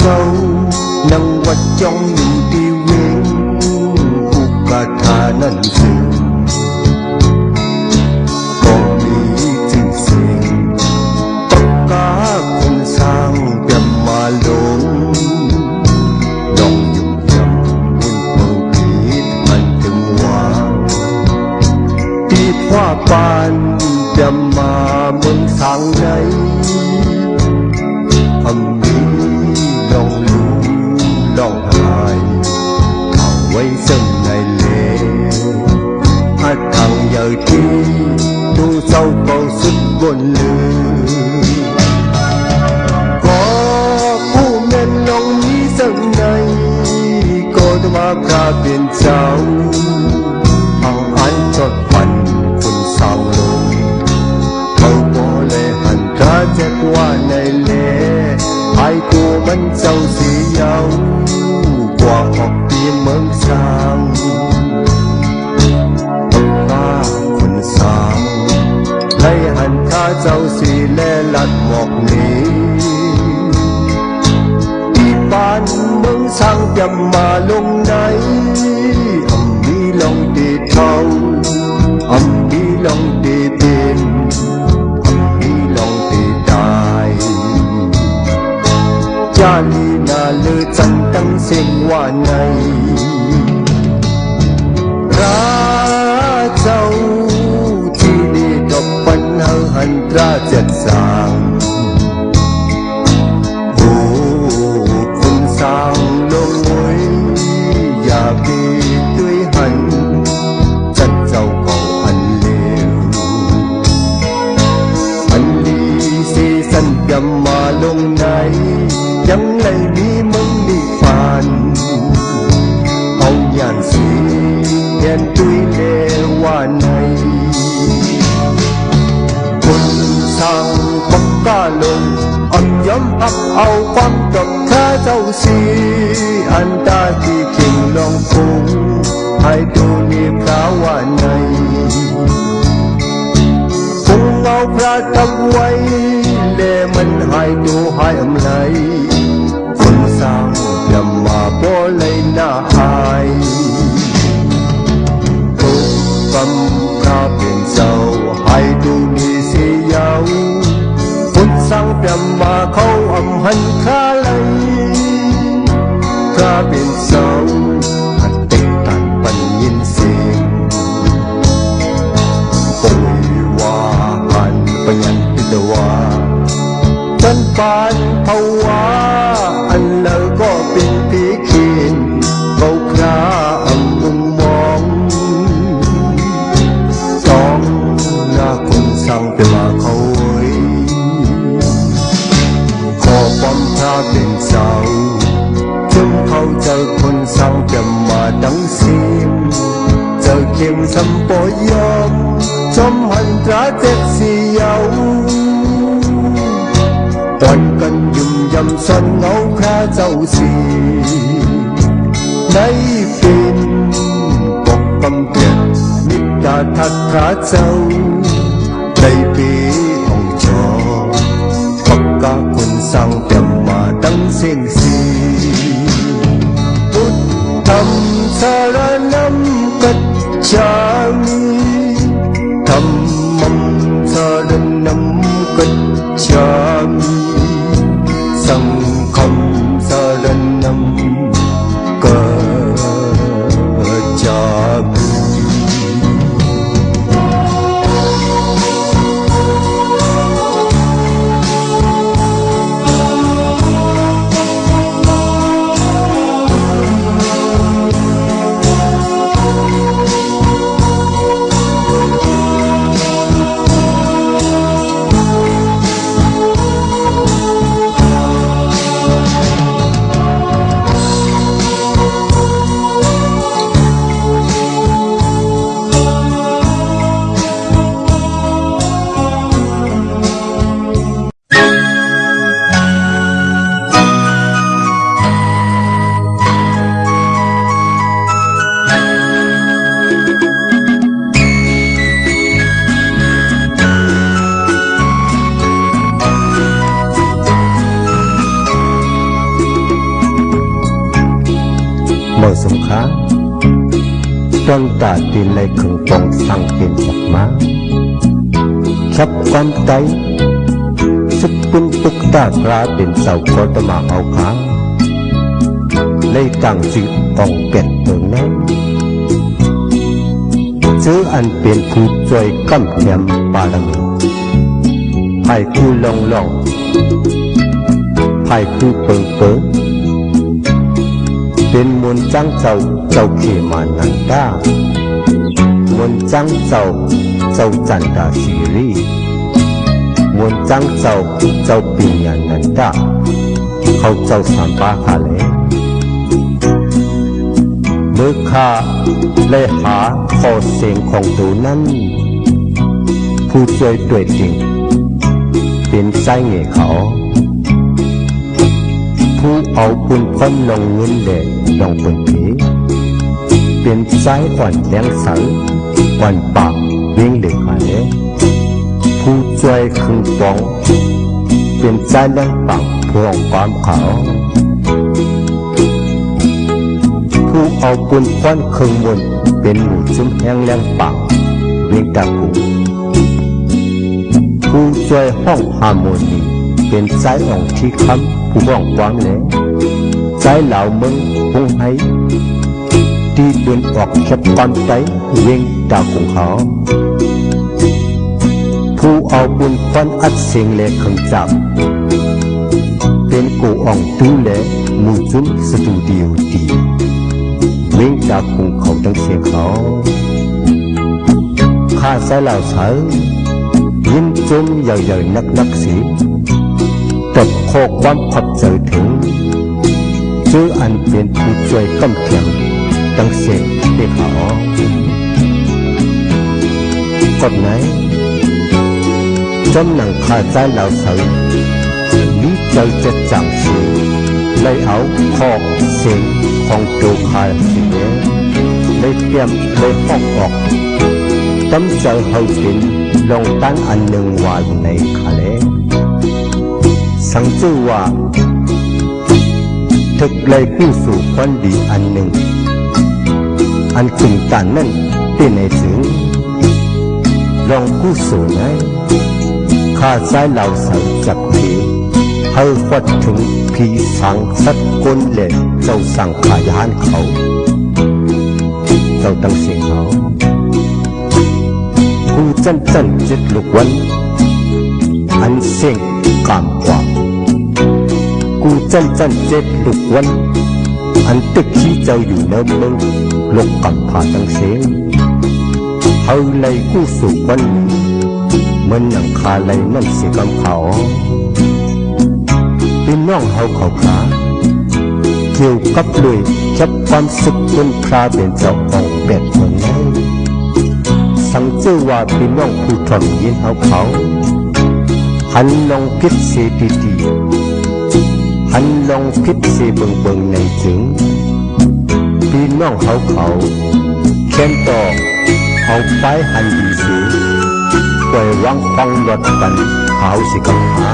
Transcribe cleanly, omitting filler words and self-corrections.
châu nâng vật trong những tiêu nguyên cả thà nâng rừng còn đi chừng xinh tất cả con sang đầm mà lông lòng dùng dầm muôn bầu biết anh từng hoa biết hoa ban đầm mà muôn sang đây âm mỹ lòng lưu lòng hài thằng quay sân này lệ hát thằng giờ đi tu sâu cầu sức buồn lư cóผู้เงินลงนี้สักในก็จะมาพระเป็นเจ้าทางอันจดฝันคุณสาวลงเขาบอกเลยหันพระเจ็ดว่าในเล่ไอ้ตัวมันเจ้าสีเยาวกว่าออกปีเมืองสร้างป้าคนสางไล่หันข้าเจ้าสีแลลัดหมอกนี้ที่บ้านเมืองสร้างจะมาลงไหนอำมีลงตีเท่าอำมีลงตีเป็นอำมีลงตีตายจาลีนาเลือจันตั้งเสียงว่าในราเจ้าที่ดีดอกปันเฮาหันตราเจ็ดสางโอ้คุณสางลงไว้อย่าไปด้วยหันจันเจ้าก็อันเลวอันลีสีสันยำมาลงไหนยังไงมีมึงมีฝันเอาอย่างสีเย็นตุยเลว่าในคนสั่งปักกาลงอ่อนย้อมพักเอาความจบข้าเจ้าสีอันตาที่เข่งลองคงให้ดูนี่พระว่าในคงเอาพระทำไว้เลมันให้ดูให้อำไลคนสร้างยำมาบ่เลยน่าอายทุกกำพระเป็นเจ้าให้ดูนี่เสียยาวคนสร้างยำมาเขาอำหันข้าเลยพระเป็นเจ้าหัดเต็กตันปัญญินเสียงโอ้ยว่าหันปัญญันพิดว่าฉันปานภาวะอันเลอก็เป็นผีขีนเขาคราอังมุงมองสองหน้าคนสั่งเป็นมาเขาขอความพระเป็นเจ้าจนเขาเจอคนสั่งจะมาดังซิมเจอเข็มสัมปอยอมจอมหันตราเจ็ดสีเยาวตอนกันยุ่มยำซ่อนเงาคราเจ้าสีในเป็นปกกำเกียรติมิตรทักขาเจ้าได้ปีห้องจอปักกาคนสั่งแต่มาตั้งเสียงสีพุทธัมสารนัมกัจฉามิธัมมัมสารนัมกัจฉามิสังฆัมสารนัมกัจฉามิ เมื่อสงขาต้นตาตีนในขึงปองสั่งเป็นออกมาชับความใจสุดปุ่นตุกตากราเป็นเสาก็ตมาเอาขาเลยตั้งจิตต้องเปลี่ยนเมืองนั้นซื้ออันเป็นผู้ช่วยกำแหมบารมีให้ผู้ลองให้ผู้เปิงเป็นมวลจังเจ้าเขมานันดามวลจังเจ้าจันดาสิริมวลจังเจ้าปิญญานันดาเขาเจ้าสัมปาหาเลเมื่อข้าเลยหาข้อเสียงของตัวนั้นผู้ช่วยตัวจริงเป็นใจเงยเขาผู้เอาปุ่นพ้นลงเงินเด็ดลงปุ่นผีเป็นใจอ่อนแรงสังอ่อนปากวิ่งเด็กหายผู้ช่วยคึงฟองเป็นใจแรงปากพวงความเขาผู้เอาปุ่นพ้นคึงมนเป็นหมู่จุ้มแห้งแรงปากวิ่งตะกูผู้ช่วยห้องฮาร์โมนีเป็นใจอ่องที่คำผู้ห้องความเละใจเหล่ามึงคงให้ที่เดินออกแคบความใจเวียงดาวของเขาผู้เอาบุญควันอัดเสียงเละขังจับเป็นกูอ่องดูเละมูจุ้มสตูดิโอดีเวียงดาวของเขาตั้งเสียงเขาข้าใจเหล่าเสือยิ้มจุ้มใหญ่ๆนักสีแต่โคกความขับเจอถึงชื่ออันเป็นผู้ช่วยกำเขียงตั้งเสียงเด็กเขากดไหนจำหนังขาใจเหล่าเสือนี้เจอจะจังเสียเลยเอาคอกเสียงของตัวขาเสียเลยเตรียมเลยห้องออกจำเจอเขาเป็นลงตั้งอันหนึ่งวานในขาเลสังจือว่าถึกเลยกู้สู่คนดีอันหนึ่งอันจึงการนั่นที่ในถึงลองกู้สู่ไหนข้าใจเหล่าเสือจักผีให้ฟัดถึงผีสังสัตกลเล่เจ้าสั่งขายานเขาเจ้าตั้งเสียงเขากูจันจิตลูกวันอันเสียงกามกว่ากูจันเจ็ดลูกวันอันตึกที่เจ้าอยู่ในเมืองลกกับผ่าตั้งเสียงเอาเลยกูสู่วันเหมือนหนังคาเลยนั่นเสียกำเขาเป็นน้องเขาขาเกี่ยวกับเลยจับความสุขบนพระเป็นเจ้าของเป็ดเมืองไหนสังเจอว่าเป็นน้องผู้ทำยินเขาหันลองพิษเสียดีหันลองพิษเสียเบิ่งในถึงพี่น้องเขาแค้นต่อเอาไปหันดีเสียปล่อยวางฟังรถกันเขาสิกับหา